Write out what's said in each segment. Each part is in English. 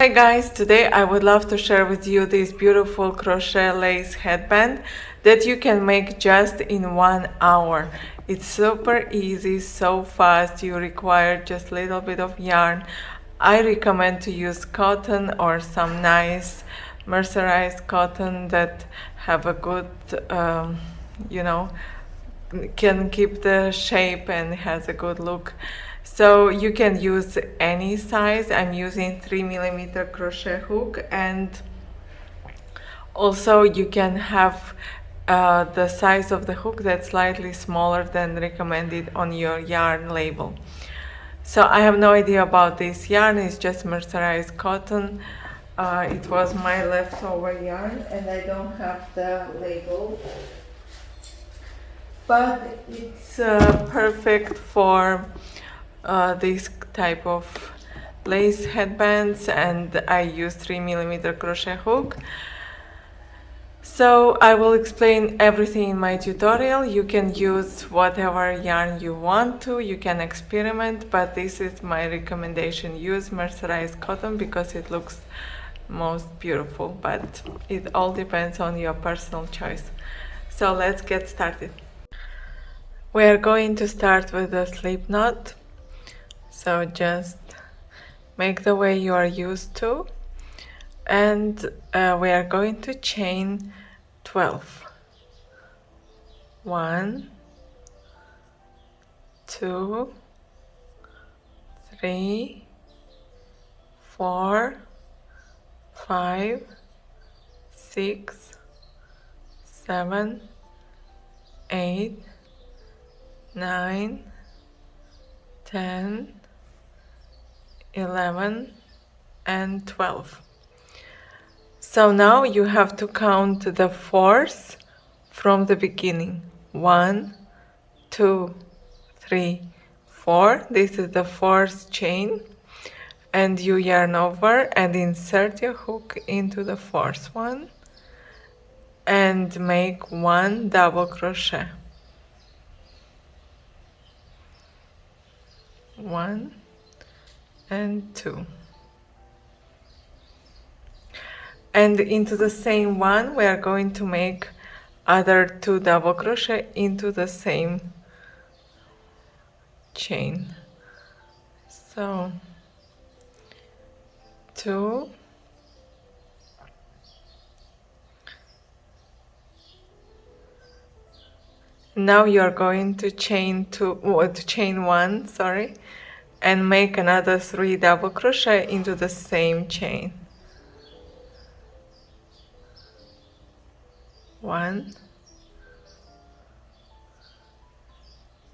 Hi guys, today I would love to share with you this beautiful crochet lace headband that you can make just in 1 hour. It's super easy, so fast. You require just a little bit of yarn. I recommend to use cotton or some nice mercerized cotton that have a good, you know, can keep the shape and has a good look. So you can use any size. I'm using 3mm crochet hook, and also you can have the size of the hook that's slightly smaller than recommended on your yarn label. So I have no idea about this yarn, it's just mercerized cotton. It was my leftover yarn and I don't have the label, but it's perfect for this type of lace headbands, and I use 3mm crochet hook. So I will explain everything in my tutorial. You can use whatever yarn you want to, you can experiment, but this is my recommendation. Use mercerized cotton because it looks most beautiful, but it all depends on your personal choice. So let's get started. We are going to start with the slip knot. So just make the way you are used to, and we are going to chain 12. 1, 2, 3, 4, 5, 6, 7, 8, 9, 10, 11, and 12. So now you have to count the fours from the beginning. 1, 2, 3, 4. This is the fourth chain, and you yarn over and insert your hook into the fourth one and make 1 double crochet. 1 and 2. And into the same one we are going to make other 2 double crochet into the same chain. So 2, now you're going to chain 1, sorry, and make another 3 double crochet into the same chain. 1,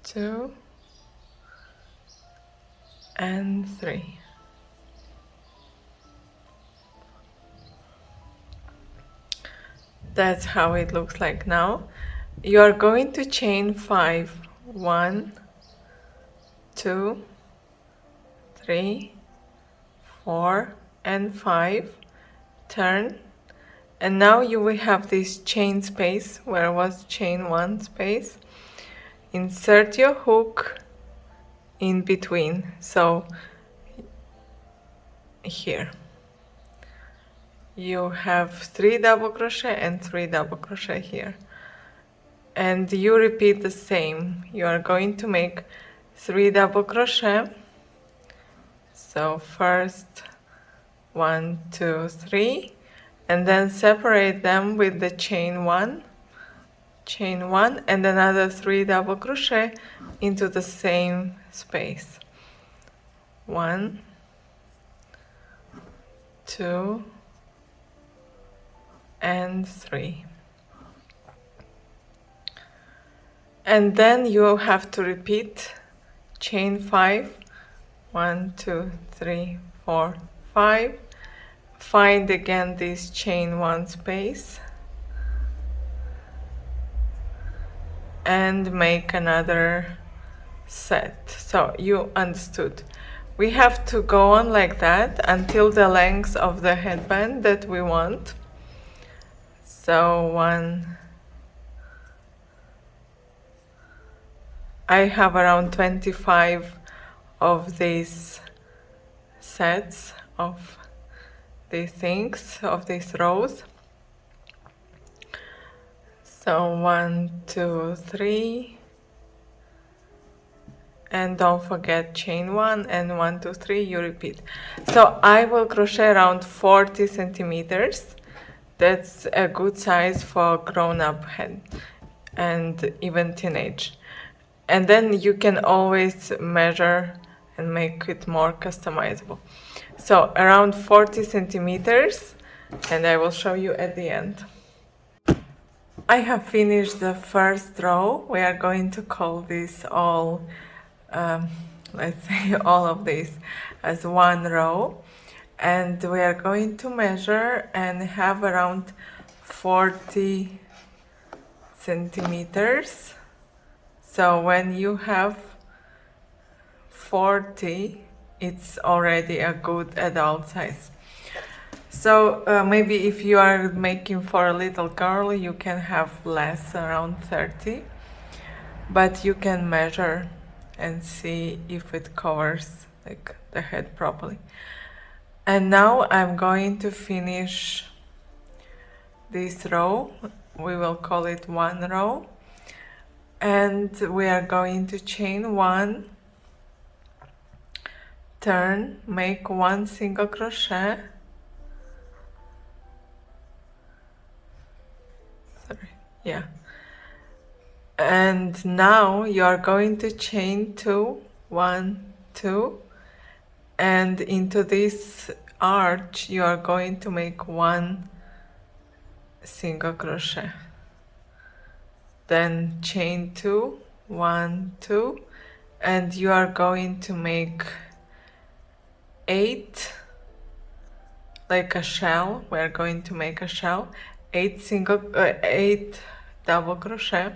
2, and 3. That's how it looks like now. You are going to chain 5. 1, 2, 3, 4, and 5. Turn, and now you will have this chain space where was chain 1 space. Insert your hook in between, so here you have 3 double crochet and 3 double crochet here, and you repeat the same. You are going to make 3 double crochet. So first 1, 2, 3, and then separate them with the chain 1, and another 3 double crochet into the same space. 1, 2, and 3. And then you have to repeat chain 5. 1, 2, 3, 4, 5. Find again this chain 1 space and make another set. So you understood. We have to go on like that until the length of the headband that we want. So I have around 25 of these sets of these things, of these rows. So 1, 2, 3, and don't forget chain 1 and 1, 2, 3, you repeat. So I will crochet around 40 centimeters. That's a good size for grown-up head and even teenage. And then you can always measure and make it more customizable. So around 40 centimeters, and I will show you at the end. I have finished the first row. We are going to call this all, let's say all of this as one row. And we are going to measure and have around 40 centimeters. So when you have 40, it's already a good adult size. So maybe if you are making for a little girl, you can have less, around 30. But you can measure and see if it covers like the head properly. And now I'm going to finish this row. We will call it one row. And we are going to chain 1, turn, make 1 single crochet. Sorry, yeah. And now you are going to chain 2, 1, 2, and into this arch you are going to make 1 single crochet. Then chain 2, 1, 2, and you are going to make 8, like a shell. We are going to make a shell, 8 double crochet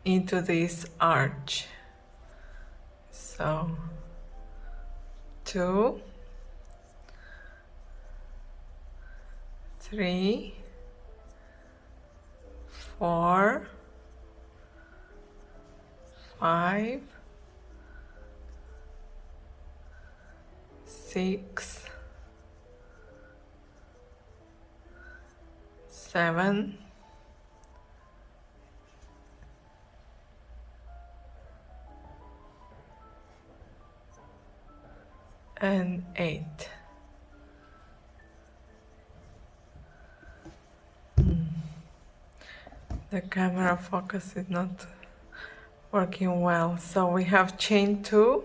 into this arch. So 2, 3, 4, 5, 6, 7, 8. The camera focus is not working well. So we have chain 2,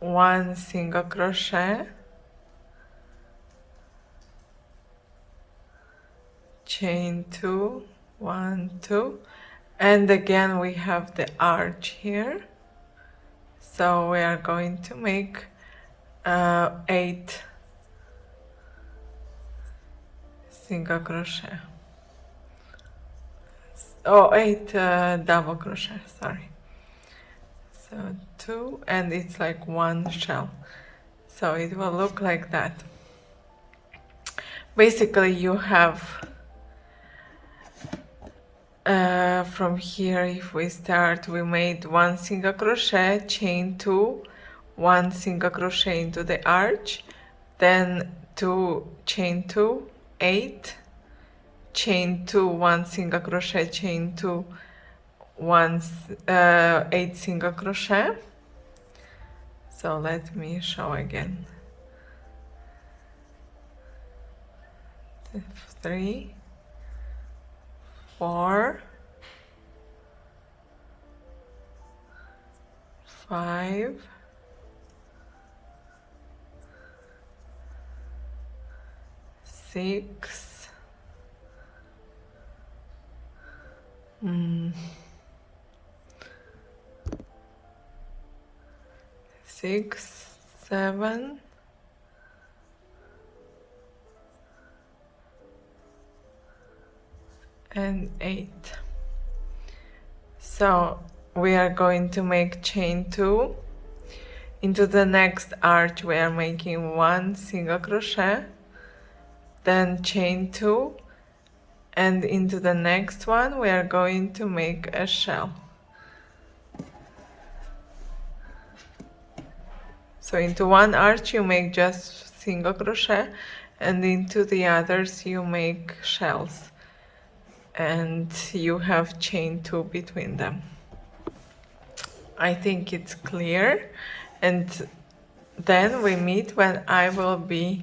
1 single crochet, chain 2, 1, 2, and again we have the arch here. So we are going to make 8 single crochet. Oh, 8 double crochet, sorry. So 2, and it's like 1 shell. So it will look like that. Basically you have from here, if we start, we made 1 single crochet, chain 2, 1 single crochet into the arch, then 2 chain 2, 8, chain 2, 1 single crochet, chain 2, 8 single crochet. So let me show again. 3, 4, 5, 6, 6, 7, 8. So we are going to make chain 2. Into the next arch we are making 1 single crochet, then chain 2, and into the next one we are going to make a shell. So into one arch you make just single crochet, and into the others you make shells, and you have chain 2 between them. I think it's clear, and then we meet when I will be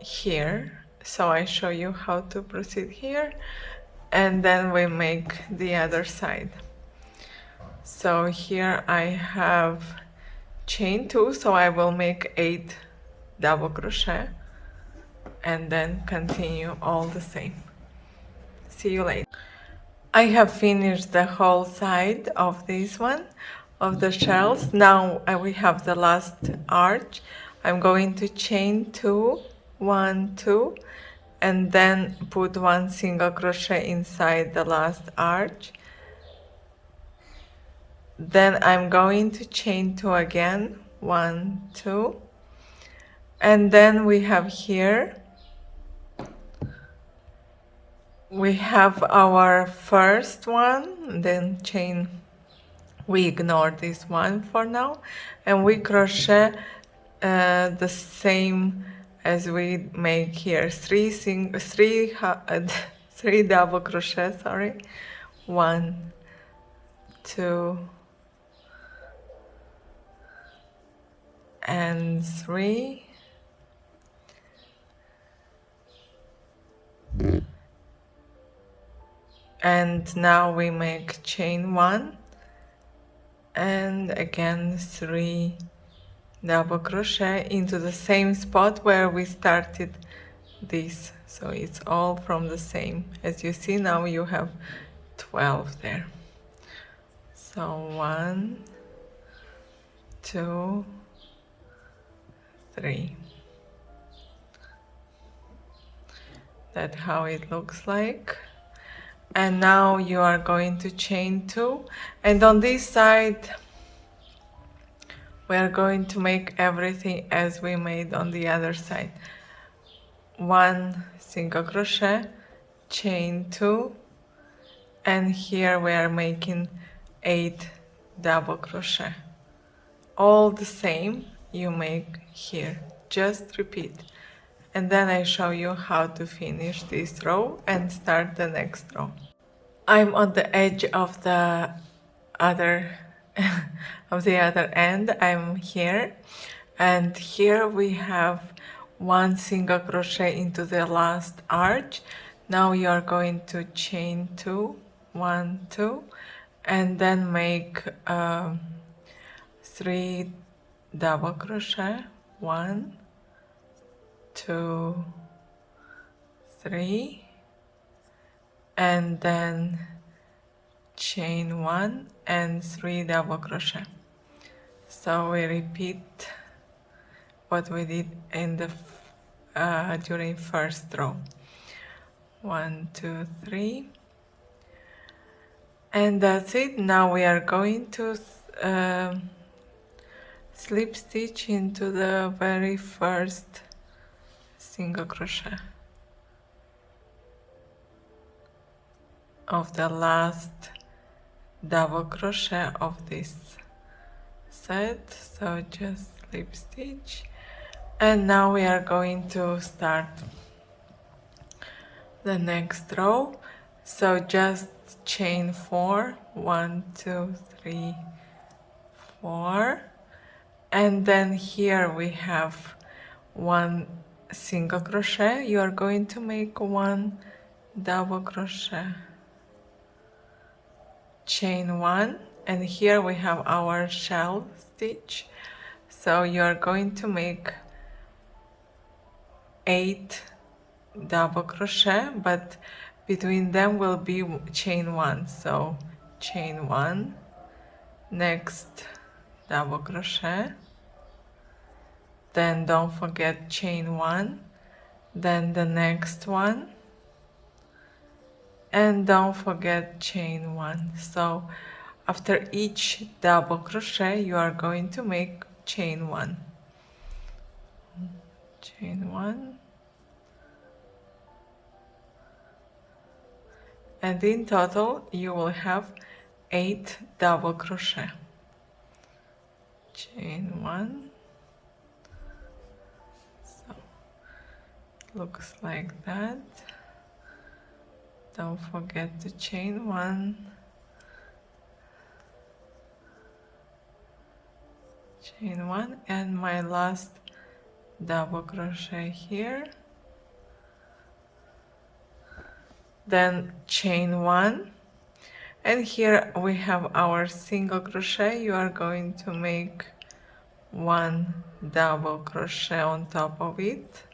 here, so I show you how to proceed here, and then we make the other side. So here I have chain 2, so I will make 8 double crochet and then continue all the same. See you later. I have finished the whole side of this one, of the shells. Now we have the last arch. I'm going to chain 2, 1, 2, and then put 1 single crochet inside the last arch. Then I'm going to chain 2 again, 1, 2, and then we have here, we have our first one, then chain, we ignore this one for now, and we crochet the same as we make here, three double crochet, sorry, 1, 2, and 3, and now we make chain 1, and again 3 double crochet into the same spot where we started this, so it's all from the same. As you see, now you have 12 there. So 1, 2, 3. That's how it looks like. And now you are going to chain 2, and on this side we are going to make everything as we made on the other side. 1 single crochet, chain 2, and here we are making 8 double crochet. All the same you make here, just repeat. And then I show you how to finish this row and start the next row. I'm on the edge of the other end. I'm here, and here we have 1 single crochet into the last arch. Now you are going to chain 2, 1, 2, and then make 3 double crochet, 1, 2, 3, and then chain 1 and 3 double crochet. So we repeat what we did in the during first row. 1, 2, 3, and that's it. Now we are going to slip stitch into the very first single crochet of the last double crochet of this set. So just slip stitch, and now we are going to start the next row. So just chain 4, 1, 2, 3, 4, and then here we have 1 single crochet. You are going to make 1 double crochet, chain 1, and here we have our shell stitch. So you are going to make 8 double crochet, but between them will be chain 1. So chain 1, next double crochet, then don't forget chain 1, then the next one, and don't forget chain 1. So after each double crochet you are going to make chain 1, chain 1, and in total you will have 8 double crochet, chain 1, looks like that. Don't forget to chain one, and my last double crochet here, then chain one, and here we have our single crochet. You are going to make one double crochet on top of it,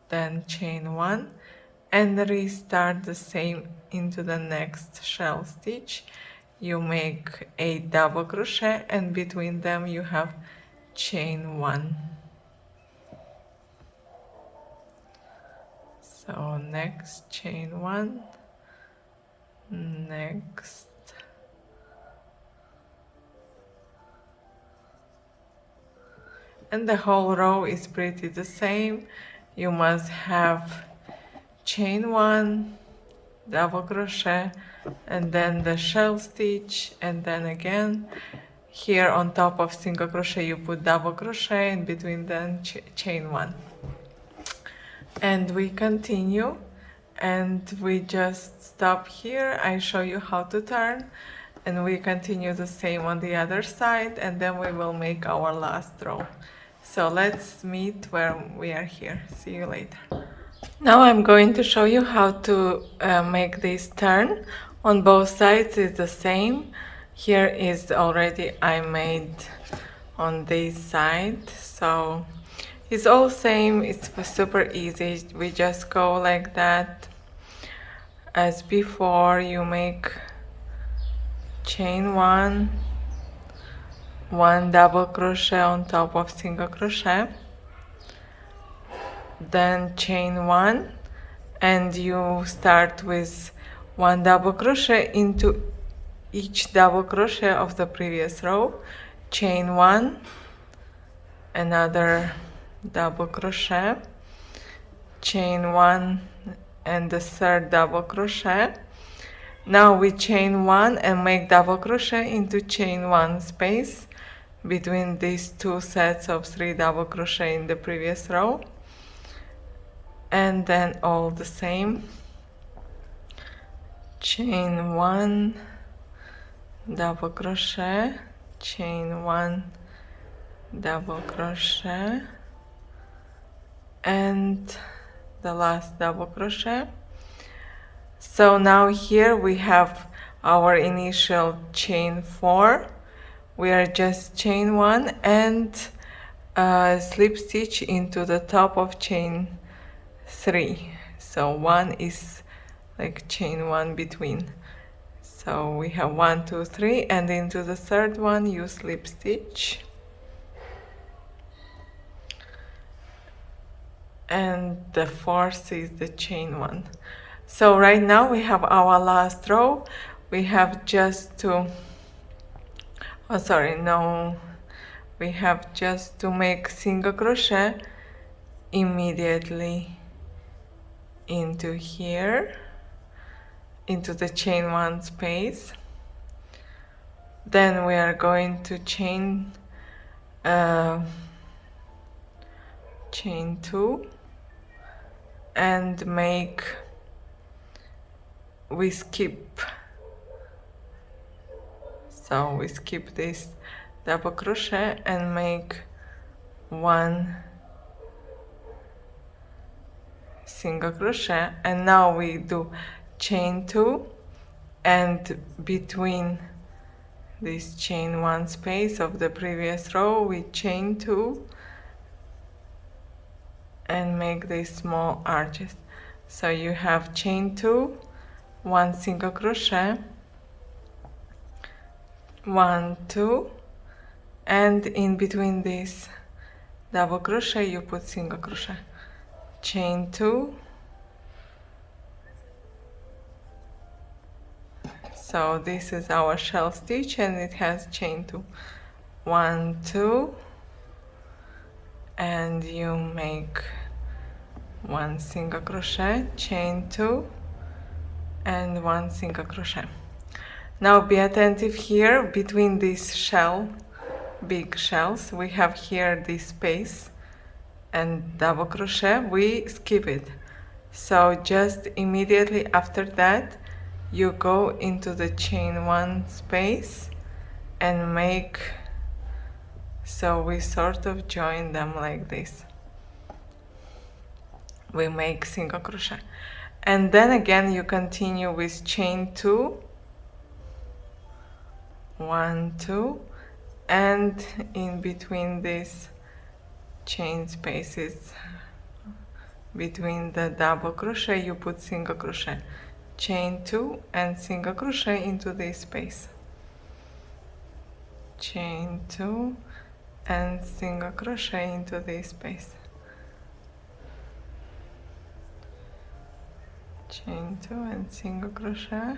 then chain one, and restart the same into the next shell stitch. You make 8 double crochet, and between them you have chain one. So next chain one, next, and the whole row is pretty the same. You must have chain one, double crochet, and then the shell stitch, and then again here on top of single crochet you put double crochet, and between them chain one. And we continue, and we just stop here. I show you how to turn, and we continue the same on the other side, and then we will make our last row. So let's meet where we are here. See you later. Now I'm going to show you how to make this turn. On both sides is the same. Here is already I made on this side, so it's all same. It's super easy. We just go like that as before. You make chain one, one double crochet on top of single crochet, then chain one, and you start with one double crochet into each double crochet of the previous row, chain one, another double crochet, chain one, and the third double crochet. Now we chain one and make double crochet into chain one space between these two sets of 3 double crochet in the previous row, and then all the same, chain one, double crochet, chain one, double crochet, and the last double crochet. So now here we have our initial chain 4. We are just chain one and slip stitch into the top of chain 3. So one is like chain one between. So we have 1, 2, 3, and into the third one you slip stitch, and the fourth is the chain one. So right now we have our last row. We have just to, we have just to make single crochet immediately into here, into the chain one space. Then we are going to chain 2 and make, we skip, so we skip this double crochet and make 1 single crochet, and now we do chain 2, and between this chain 1 space of the previous row we chain 2 and make these small arches. So you have chain 2, 1 single crochet, 1, 2, and in between this double crochet you put single crochet, chain 2. So this is our shell stitch and it has chain 2, 1, 2, and you make 1 single crochet, chain 2, and 1 single crochet. Now be attentive here between these big shells. We have here this space and double crochet. We skip it. So just immediately after that, you go into the chain one space and make, so we sort of join them like this. We make single crochet. And then again you continue with chain 2, 1, 2, and in between these chain spaces between the double crochet you put single crochet, chain 2 and single crochet into this space, chain 2 and single crochet into this space, chain 2 and single crochet,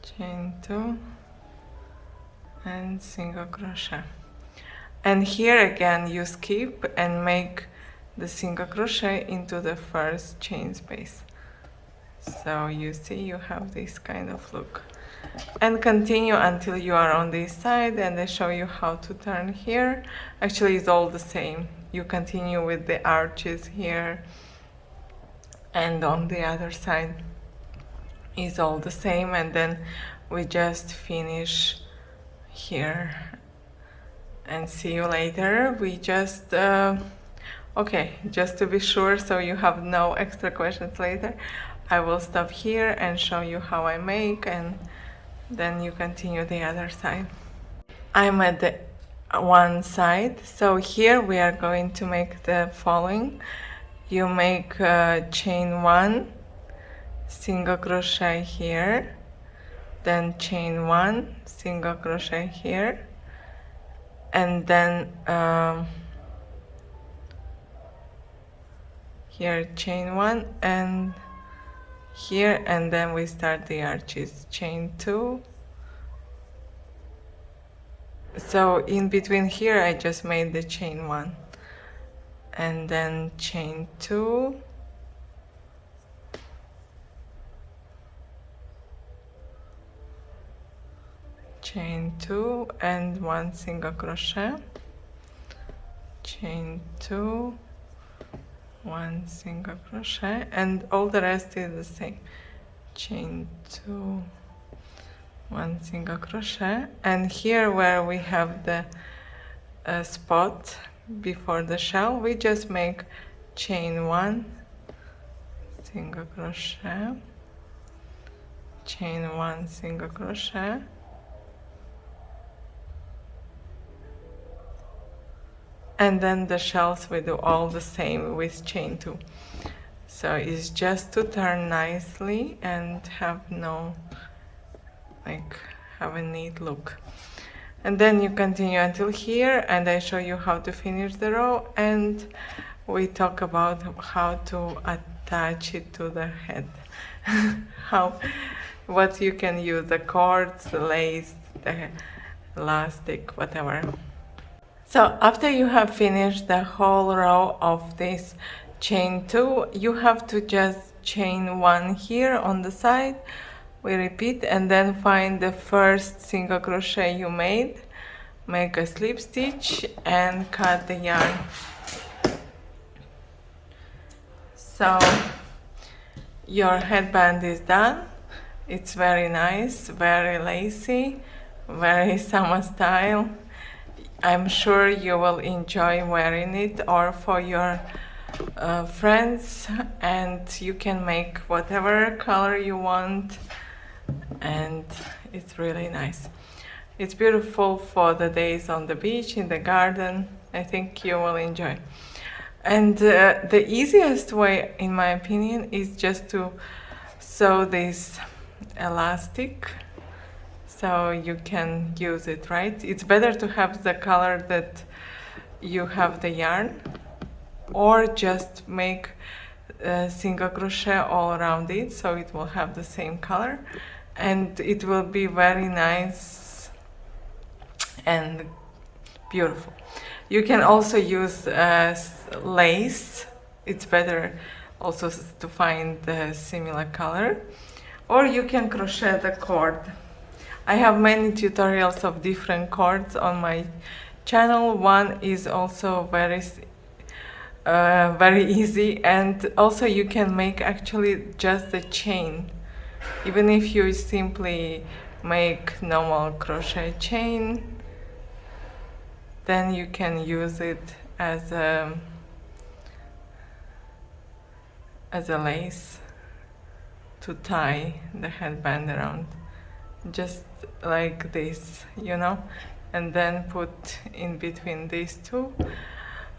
chain 2 and single crochet. And here again you skip and make the single crochet into the first chain space. So you see you have this kind of look. And continue until you are on this side, and I show you how to turn here. Actually it's all the same. You continue with the arches here, and on the other side is all the same, and then we just finish here and see you later. We just okay, just to be sure so you have no extra questions later, I will stop here and show you how I make, and then you continue the other side. I'm at the one side, so here we are going to make the following. You make chain 1, single crochet here, then chain 1, single crochet here, and then here chain 1 and here, and then we start the arches, chain 2. So in between here I just made the chain 1 and then chain 2, chain 2 and 1 single crochet, chain 2, 1 single crochet, and all the rest is the same, chain 2, 1 single crochet. And here where we have the spot before the shell, we just make chain 1, single crochet, chain 1 single crochet, and then the shells we do all the same with chain 2. So it's just to turn nicely and have no, like, have a neat look. And then you continue until here, and I show you how to finish the row, and we talk about how to attach it to the head. What you can use, the cords, the lace, the elastic, whatever. So after you have finished the whole row of this chain 2, you have to just chain 1 here on the side. We repeat, and then find the first single crochet you made, make a slip stitch and cut the yarn. So your headband is done. It's very nice, very lacy, very summer style. I'm sure you will enjoy wearing it, or for your friends, and you can make whatever color you want, and it's really nice. It's beautiful for the days on the beach, in the garden. I think you will enjoy. And the easiest way, in my opinion, is just to sew this elastic so you can use it, right? It's better to have the color that you have the yarn, or just make single crochet all around it so it will have the same color, and it will be very nice and beautiful. You can also use lace. It's better also to find the similar color, or you can crochet the cord. I have many tutorials of different cords on my channel. One is also very easy, and also you can make actually just the chain. Even if you simply make normal crochet chain, then you can use it as a lace to tie the headband around, just like this, you know, and then put in between these two.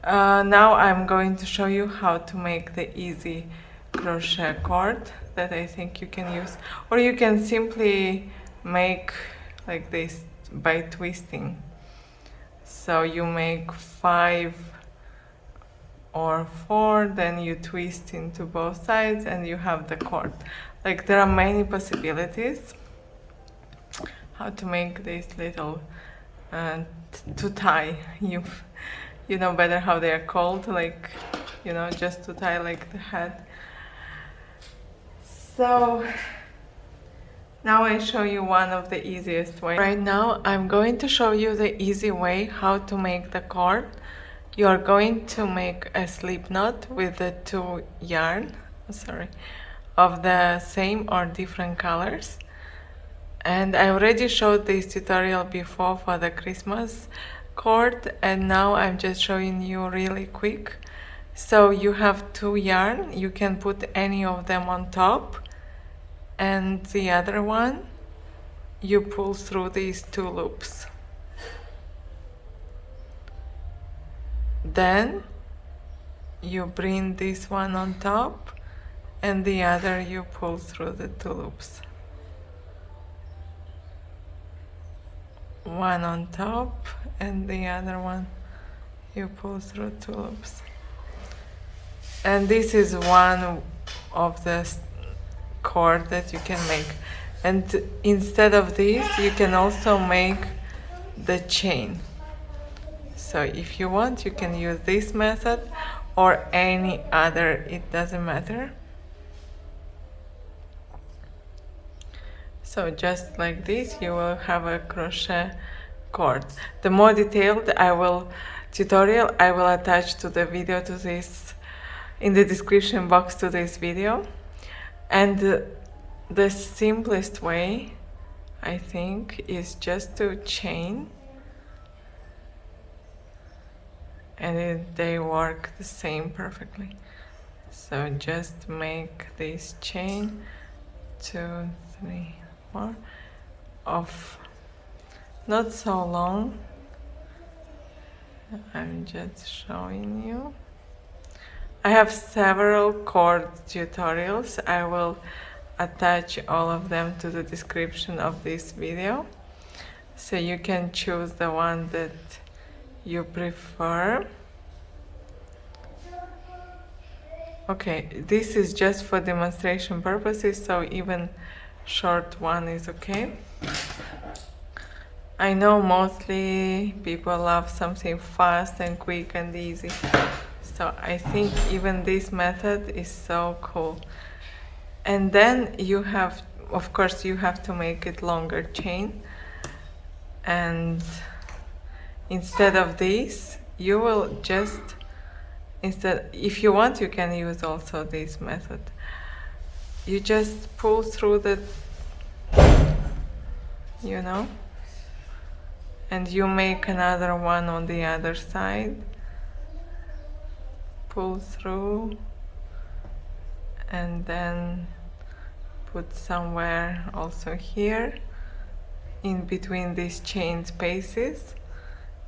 Now I'm going to show you how to make the easy crochet cord that I think you can use, or you can simply make like this by twisting. So you make 5 or 4, then you twist into both sides and you have the cord. Like, there are many possibilities how to make this little to tie. You know better how they are called, like, you know, just to tie like the head. So now I show you one of the easiest ways. Right now I'm going to show you the easy way how to make the cord. You are going to make a slip knot with the 2 yarn, of the same or different colors. And I already showed this tutorial before for the Christmas cord, and now I'm just showing you really quick. So you have 2 yarn, you can put any of them on top, and the other one you pull through these 2 loops. Then you bring this one on top and the other you pull through the 2 loops. One on top and the other one you pull through 2 loops. And this is one of the cord that you can make. And instead of this, you can also make the chain. So if you want, you can use this method or any other, it doesn't matter. So just like this, you will have a crochet cord. The more detailed tutorial I will attach to the video to this, in the description box to this video. And the simplest way, I think, is just to chain, and they work the same perfectly. So just make this chain 2, 3, 4 of not so long. I'm just showing you. I have several cord tutorials. I will attach all of them to the description of this video, so you can choose the one that you prefer. Okay, this is just for demonstration purposes, so even short one is okay. I know mostly people love something fast and quick and easy, so I think even this method is so cool. And then you have, of course, you have to make it longer chain, and instead of this, you will just, if you want, you can use also this method. You just pull through the, you know, and you make another one on the other side, pull through, and then put somewhere also here in between these chain spaces.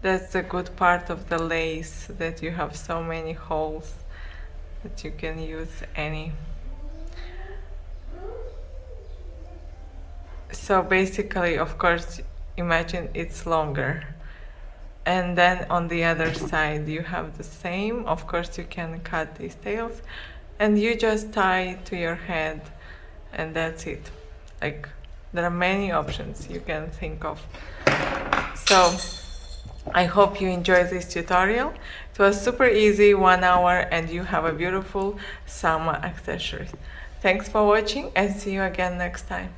That's the good part of the lace, that you have so many holes that you can use any. So basically, of course, imagine it's longer, and then on the other side you have the same. Of course, you can cut these tails and you just tie it to your head, and that's it. Like, there are many options you can think of. So I hope you enjoyed this tutorial. It was super easy, 1 hour, and you have a beautiful summer accessory. Thanks for watching, and see you again next time.